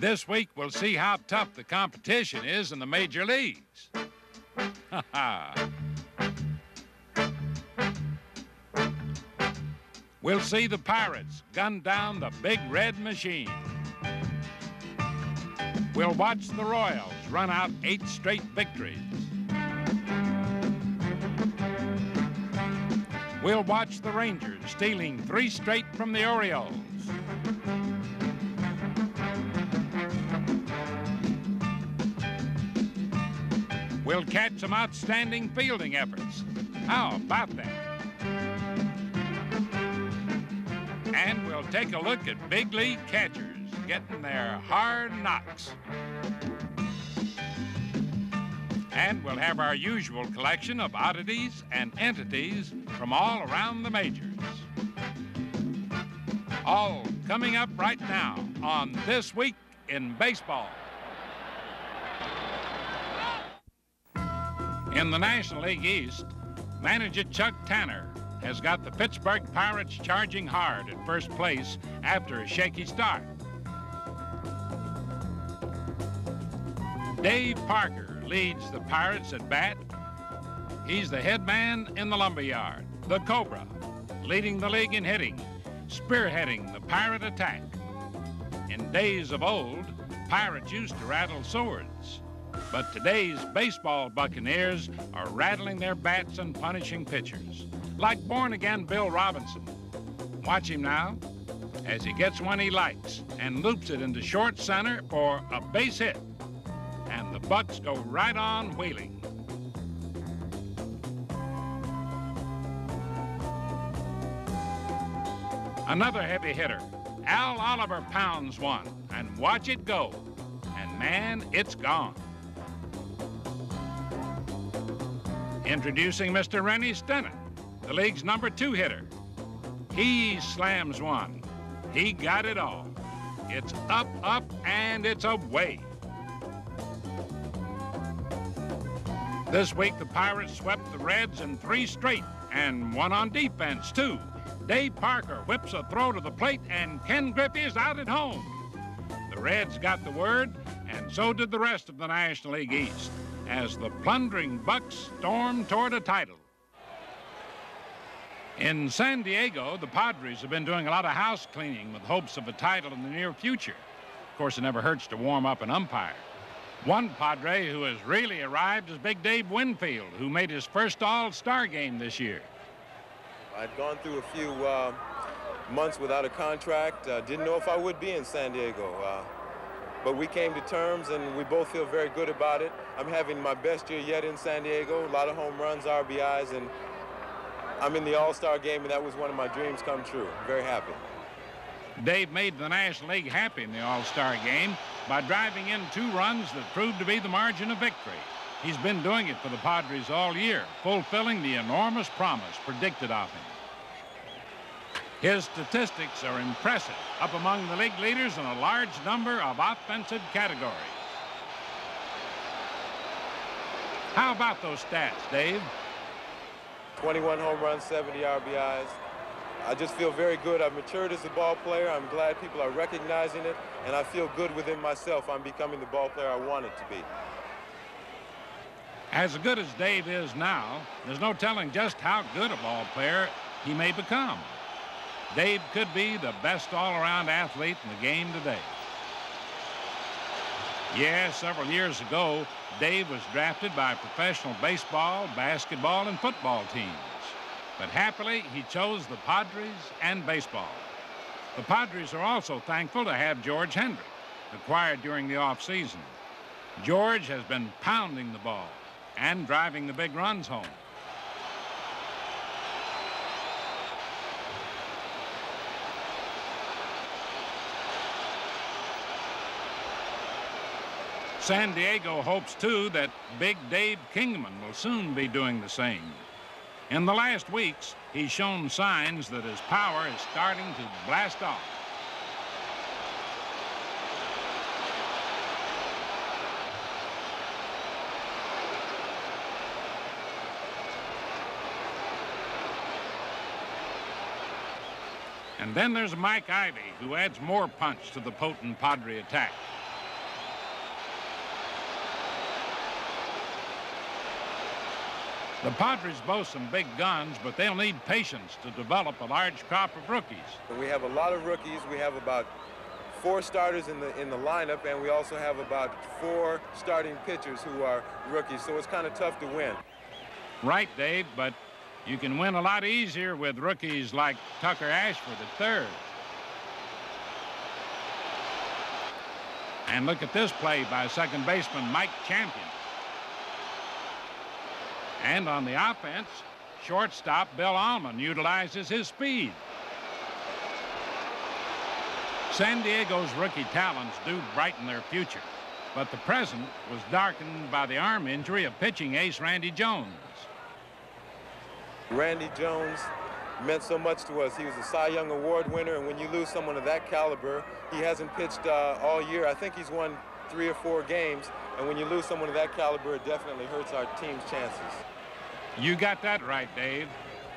This week, we'll see how tough the competition is in the major leagues. We'll see the Pirates gun down the Big Red Machine. We'll watch the Royals run out 8 straight victories. We'll watch the Rangers stealing 3 straight from the Orioles. We'll catch some outstanding fielding efforts. How about that? And we'll take a look at big league catchers getting their hard knocks. And we'll have our usual collection of oddities and entities from all around the majors. All coming up right now on This Week in Baseball. In the National League East, manager Chuck Tanner has got the Pittsburgh Pirates charging hard at first place after a shaky start. Dave Parker leads the Pirates at bat. He's the head man in the lumberyard, the Cobra, leading the league in hitting, spearheading the Pirate attack. In days of old, Pirates used to rattle swords, but today's baseball Buccaneers are rattling their bats and punishing pitchers, like born-again Bill Robinson. Watch him now as he gets one he likes and loops it into short center for a base hit. And the Bucks go right on wheeling. Another heavy hitter, Al Oliver, pounds one, and watch it go. And man, it's gone. Introducing Mr. Rennie Stennett, the league's #2 hitter. He slams one. He got it all. It's up, up, and it's away. This week, the Pirates swept the Reds in 3 straight and one on defense, too. Dave Parker whips a throw to the plate, and Ken Griffey is out at home. The Reds got the word, and so did the rest of the National League East, as the plundering Bucks stormed toward a title. In San Diego, the Padres have been doing a lot of house cleaning with hopes of a title in the near future. Of course, it never hurts to warm up an umpire. One Padre who has really arrived is Big Dave Winfield, who made his first All-Star game this year. I'd gone through a few months without a contract. Didn't know if I would be in San Diego. But we came to terms, and we both feel very good about it. I'm having my best year yet in San Diego. A lot of home runs, RBIs, and I'm in the All-Star game, and that was one of my dreams come true. I'm very happy. Dave made the National League happy in the All-Star game by driving in 2 runs that proved to be the margin of victory. He's been doing it for the Padres all year, fulfilling the enormous promise predicted of him. His statistics are impressive, up among the league leaders in a large number of offensive categories. How about those stats, Dave? 21 home runs, 70 RBIs. I just feel very good. I've matured as a ball player. I'm glad people are recognizing it, and I feel good within myself. I'm becoming the ball player I wanted to be. As good as Dave is now, there's no telling just how good a ball player he may become. Dave could be the best all-around athlete in the game today. Yes, several years ago, Dave was drafted by professional baseball, basketball, and football teams. But happily, he chose the Padres and baseball. The Padres are also thankful to have George Hendrick, acquired during the offseason. George has been pounding the ball and driving the big runs home. San Diego hopes, too, that Big Dave Kingman will soon be doing the same. In the last weeks, he's shown signs that his power is starting to blast off. And then there's Mike Ivey, who adds more punch to the potent Padre attack. The Padres boast some big guns, but they'll need patience to develop a large crop of rookies. We have a lot of rookies. We have about 4 starters in the lineup, and we also have about 4 starting pitchers who are rookies, so it's kind of tough to win. Right, Dave, but you can win a lot easier with rookies like Tucker Ashford at third. And look at this play by second baseman Mike Champion. And on the offense, shortstop Bill Allman utilizes his speed. San Diego's rookie talents do brighten their future, but the present was darkened by the arm injury of pitching ace Randy Jones. Randy Jones meant so much to us. He was a Cy Young Award winner, and when you lose someone of that caliber, he hasn't pitched all year. I think he's won 3 or 4 games, and when you lose someone of that caliber, it definitely hurts our team's chances. You got that right, Dave,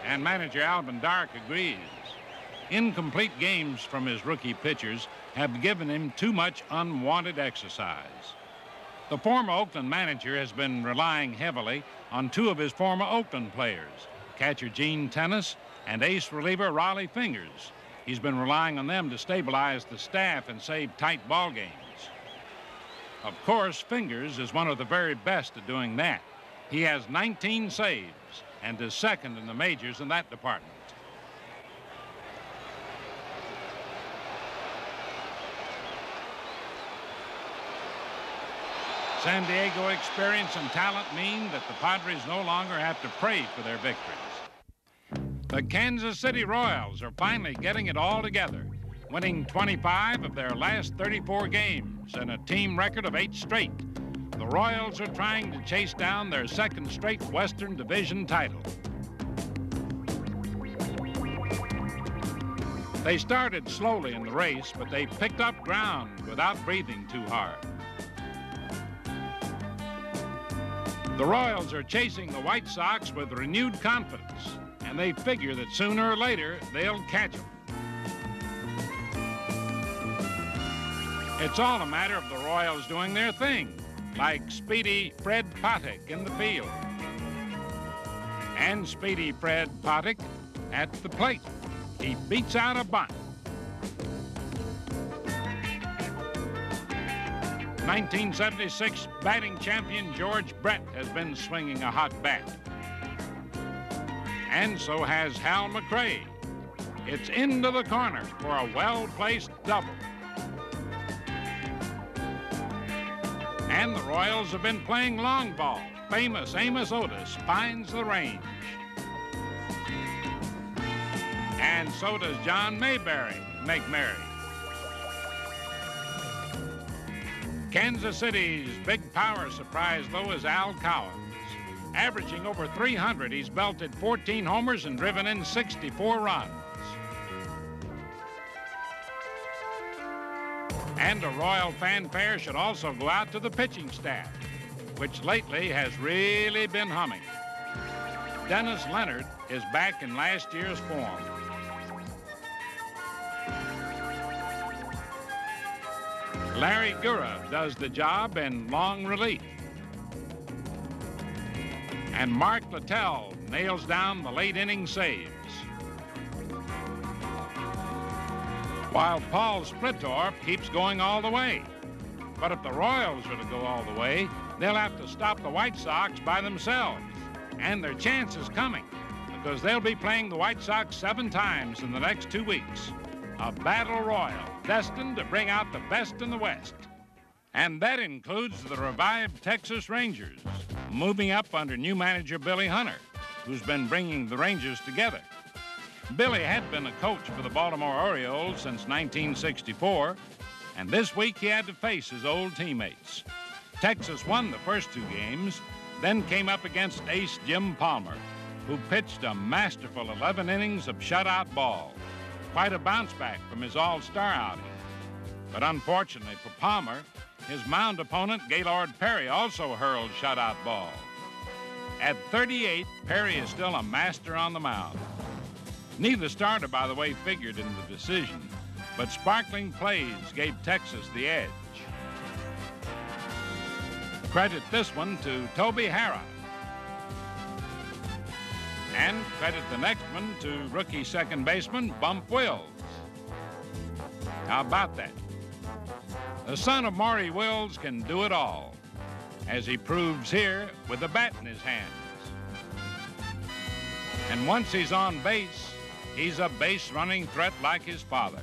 and manager Alvin Dark agrees. Incomplete games from his rookie pitchers have given him too much unwanted exercise. The former Oakland manager has been relying heavily on 2 of his former Oakland players, catcher Gene Tennis and ace reliever Raleigh Fingers. He's been relying on them to stabilize the staff and save tight ball games. Of course, Fingers is one of the very best at doing that. He has 19 saves and is second in the majors in that department. San Diego experience and talent mean that the Padres no longer have to pray for their victories. The Kansas City Royals are finally getting it all together, winning 25 of their last 34 games and a team record of 8 straight. The Royals are trying to chase down their 2nd straight Western Division title. They started slowly in the race, but they picked up ground without breathing too hard. The Royals are chasing the White Sox with renewed confidence, and they figure that sooner or later they'll catch them. It's all a matter of the Royals doing their thing, like speedy Fred Patek in the field. And speedy Fred Patek at the plate. He beats out a bunt. 1976 batting champion George Brett has been swinging a hot bat. And so has Hal McRae. It's into the corner for a well-placed double. And the Royals have been playing long ball. Famous Amos Otis finds the range. And so does John Mayberry make merry. Kansas City's big power surprise, though, is Al Cowens. Averaging over 300, he's belted 14 homers and driven in 64 runs. And a Royal fanfare should also go out to the pitching staff, which lately has really been humming. Dennis Leonard is back in last year's form. Larry Gura does the job in long relief. And Mark Littell nails down the late inning saves. While Paul Splittorff keeps going all the way. But if the Royals are to go all the way, they'll have to stop the White Sox by themselves. And their chance is coming, because they'll be playing the White Sox 7 times in the next 2 weeks. A battle royal, destined to bring out the best in the West. And that includes the revived Texas Rangers, moving up under new manager Billy Hunter, who's been bringing the Rangers together. Billy had been a coach for the Baltimore Orioles since 1964, and this week he had to face his old teammates. Texas won the first 2 games, then came up against ace Jim Palmer, who pitched a masterful 11 innings of shutout ball. Quite a bounce back from his all-star outing. But unfortunately for Palmer, his mound opponent, Gaylord Perry, also hurled shutout ball. At 38, Perry is still a master on the mound. Neither starter, by the way, figured in the decision, but sparkling plays gave Texas the edge. Credit this one to Toby Harrah. And credit the next one to rookie second baseman Bump Wills. How about that? The son of Maury Wills can do it all, as he proves here with a bat in his hands. And once he's on base, he's a base-running threat like his father.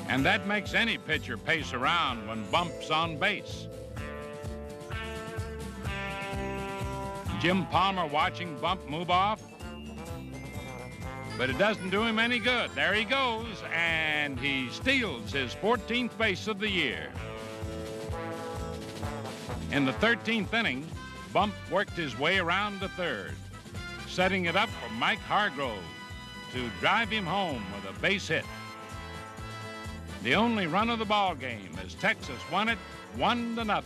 And that makes any pitcher pace around when Bump's on base. Jim Palmer watching Bump move off, but it doesn't do him any good. There he goes, and he steals his 14th base of the year. In the 13th inning, Bump worked his way around to third, setting it up for Mike Hargrove to drive him home with a base hit. The only run of the ball game as Texas won it 1-0.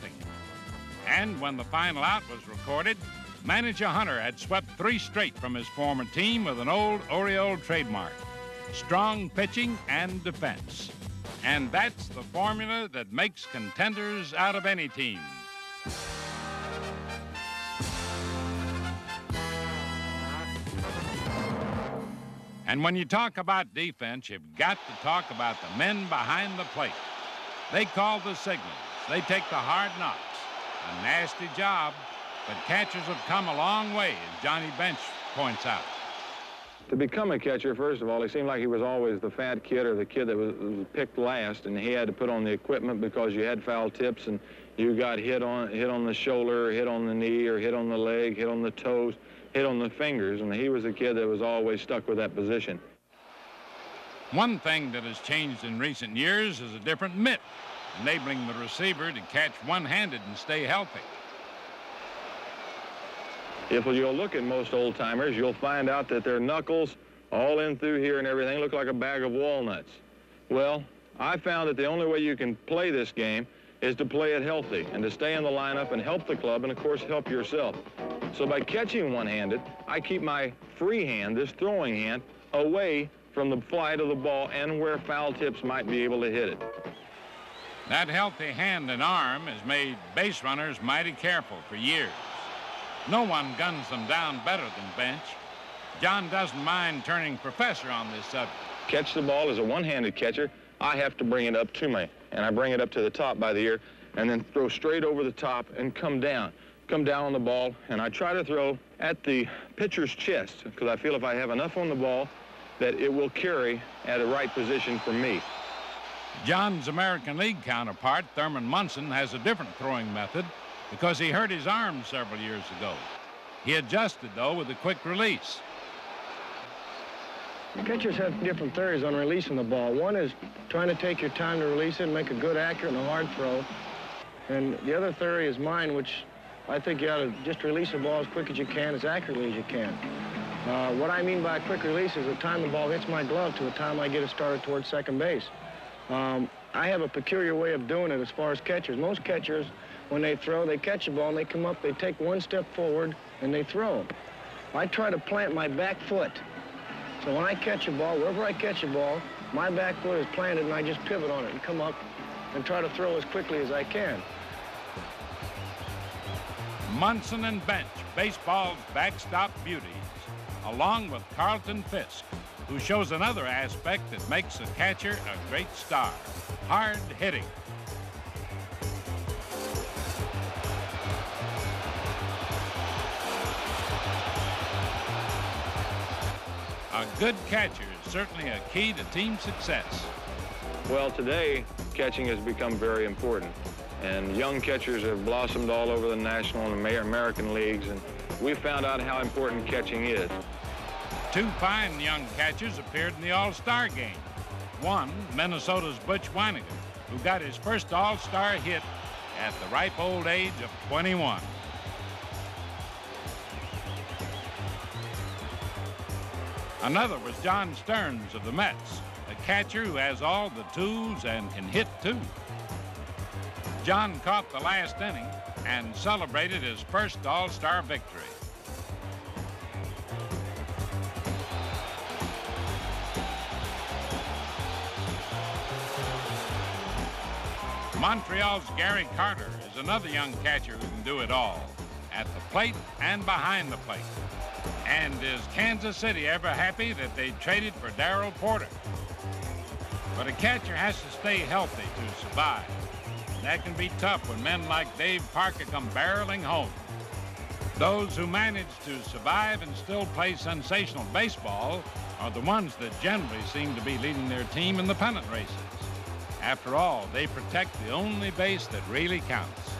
And when the final out was recorded, manager Hunter had swept 3 straight from his former team with an old Oriole trademark: strong pitching and defense. And that's the formula that makes contenders out of any team. And when you talk about defense, you've got to talk about the men behind the plate. They call the signals. They take the hard knocks. A nasty job, but catchers have come a long way, as Johnny Bench points out. To become a catcher, first of all, he seemed like he was always the fat kid or the kid that was picked last, and he had to put on the equipment because you had foul tips and you got hit on the shoulder, hit on the knee, or hit on the leg, hit on the toes, hit on the fingers, and he was a kid that was always stuck with that position. One thing that has changed in recent years is a different mitt, enabling the receiver to catch one-handed and stay healthy. If you'll look at most old-timers, you'll find out that their knuckles, all in through here and everything, look like a bag of walnuts. Well, I found that the only way you can play this game is to play it healthy and to stay in the lineup and help the club and, of course, help yourself. So by catching one-handed, I keep my free hand, this throwing hand, away from the flight of the ball and where foul tips might be able to hit it. That healthy hand and arm has made base runners mighty careful for years. No one guns them down better than Bench. John doesn't mind turning professor on this subject. Catch the ball as a one-handed catcher, I have to bring it up to me, and I bring it up to the top by the ear, and then throw straight over the top and come down on the ball, and I try to throw at the pitcher's chest because I feel if I have enough on the ball that it will carry at a right position for me. John's American League counterpart, Thurman Munson, has a different throwing method because he hurt his arm several years ago. He adjusted, though, with a quick release. Catchers have different theories on releasing the ball. One is trying to take your time to release it and make a good, accurate, and a hard throw. And the other theory is mine, which I think you ought to just release the ball as quick as you can, as accurately as you can. What I mean by a quick release is the time the ball hits my glove to the time I get it started towards second base. I have a peculiar way of doing it as far as catchers. Most catchers, when they throw, they catch the ball and they come up, they take one step forward and they throw. I try to plant my back foot. So when I catch a ball, wherever I catch a ball, my back foot is planted and I just pivot on it and come up and try to throw as quickly as I can. Munson and Bench, baseball's backstop beauties, along with Carlton Fisk, who shows another aspect that makes a catcher a great star: hard hitting. A good catcher is certainly a key to team success. Well, today, catching has become very important. And young catchers have blossomed all over the National and American leagues, and we found out how important catching is. 2 fine young catchers appeared in the All-Star game. One, Minnesota's Butch Wynegan, who got his first All-Star hit at the ripe old age of 21. Another was John Stearns of the Mets, a catcher who has all the tools and can hit too. John caught the last inning and celebrated his first All-Star victory. Montreal's Gary Carter is another young catcher who can do it all. at the plate and behind the plate. And is Kansas City ever happy that they traded for Darrell Porter? But a catcher has to stay healthy to survive. That can be tough when men like Dave Parker come barreling home. Those who manage to survive and still play sensational baseball are the ones that generally seem to be leading their team in the pennant races. After all, they protect the only base that really counts.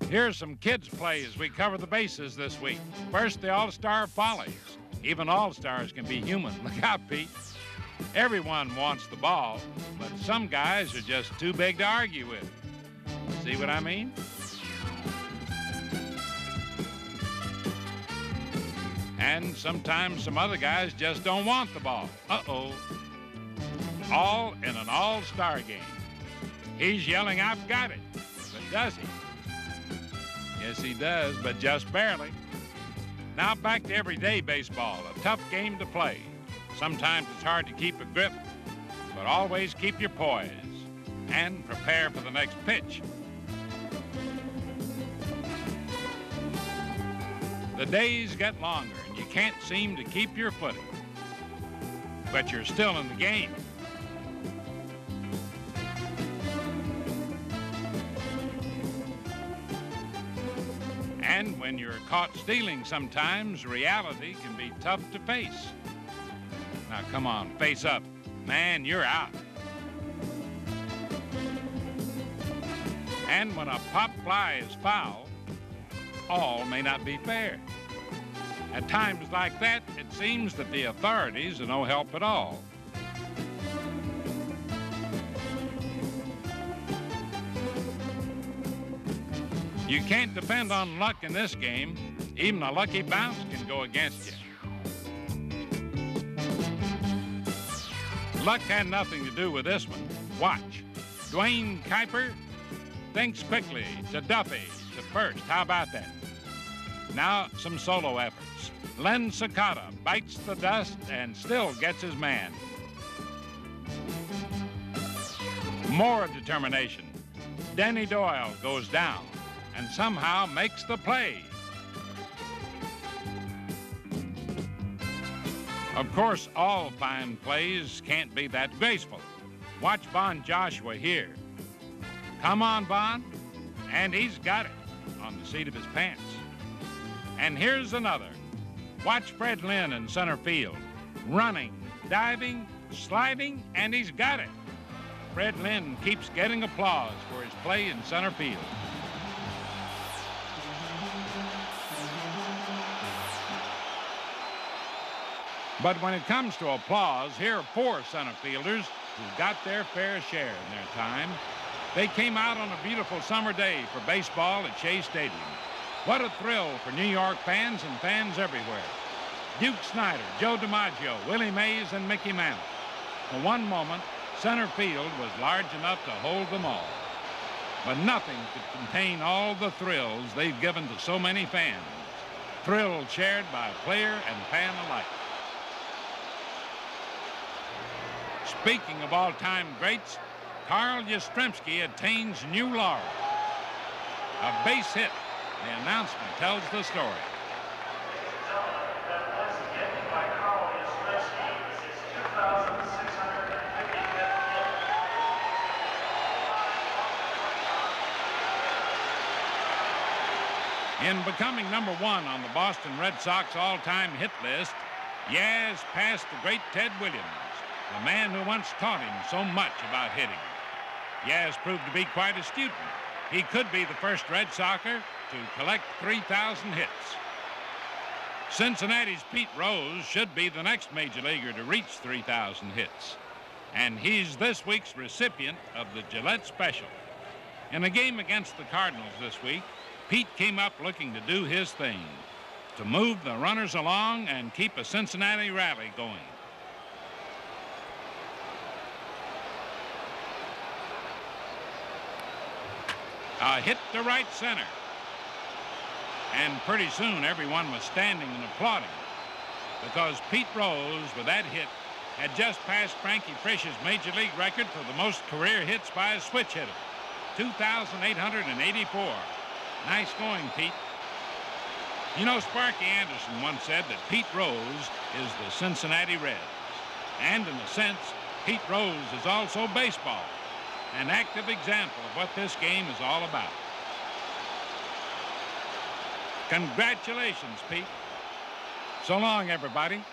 Here's some kids' play as we cover the bases this week. First, the All-Star Follies. Even All-Stars can be human. Look out, Pete. Everyone wants the ball, but some guys are just too big to argue with. See what I mean? And sometimes some other guys just don't want the ball. Uh-oh. All in an all-star game. He's yelling, "I've got it." But does he? Yes, he does, but just barely. Now back to everyday baseball, a tough game to play. Sometimes it's hard to keep a grip, but always keep your poise and prepare for the next pitch. The days get longer and you can't seem to keep your footing, but you're still in the game. And when you're caught stealing sometimes, reality can be tough to face. Now, come on, face up. Man, you're out. And when a pop fly is foul, all may not be fair. At times like that, it seems that the authorities are no help at all. You can't depend on luck in this game. Even a lucky bounce can go against you. Luck had nothing to do with this one. Watch. Dwayne Kuiper thinks quickly to Duffy to first. How about that? Now some solo efforts. Len Sakata bites the dust and still gets his man. More determination. Danny Doyle goes down and somehow makes the play. Of course, all fine plays can't be that graceful. Watch Bon Joshua here. Come on, Bon. And he's got it on the seat of his pants. And here's another. Watch Fred Lynn in center field. Running, diving, sliding, and he's got it. Fred Lynn keeps getting applause for his play in center field. But when it comes to applause, here are 4 center fielders who got their fair share in their time. They came out on a beautiful summer day for baseball at Shea Stadium. What a thrill for New York fans and fans everywhere. Duke Snyder, Joe DiMaggio, Willie Mays, and Mickey Mantle. For one moment, center field was large enough to hold them all. But nothing could contain all the thrills they've given to so many fans. Thrills shared by player and fan alike. Speaking of all-time greats, Carl Yastrzemski attains new laurels. A base hit. The announcement tells the story. In becoming number 1 on the Boston Red Sox all-time hit list, Yaz passed the great Ted Williams, the man who once taught him so much about hitting. Yaz proved to be quite a student. He could be the first Red Soxer to collect 3,000 hits. Cincinnati's Pete Rose should be the next major leaguer to reach 3,000 hits. And he's this week's recipient of the Gillette Special. In a game against the Cardinals this week, Pete came up looking to do his thing, to move the runners along and keep a Cincinnati rally going. A hit to right center. And pretty soon everyone was standing and applauding because Pete Rose, with that hit, had just passed Frankie Frisch's major league record for the most career hits by a switch hitter, 2,884. Nice going, Pete. You know, Sparky Anderson once said that Pete Rose is the Cincinnati Reds. And in a sense, Pete Rose is also baseball, an active example of what this game is all about. Congratulations, Pete. So long, everybody.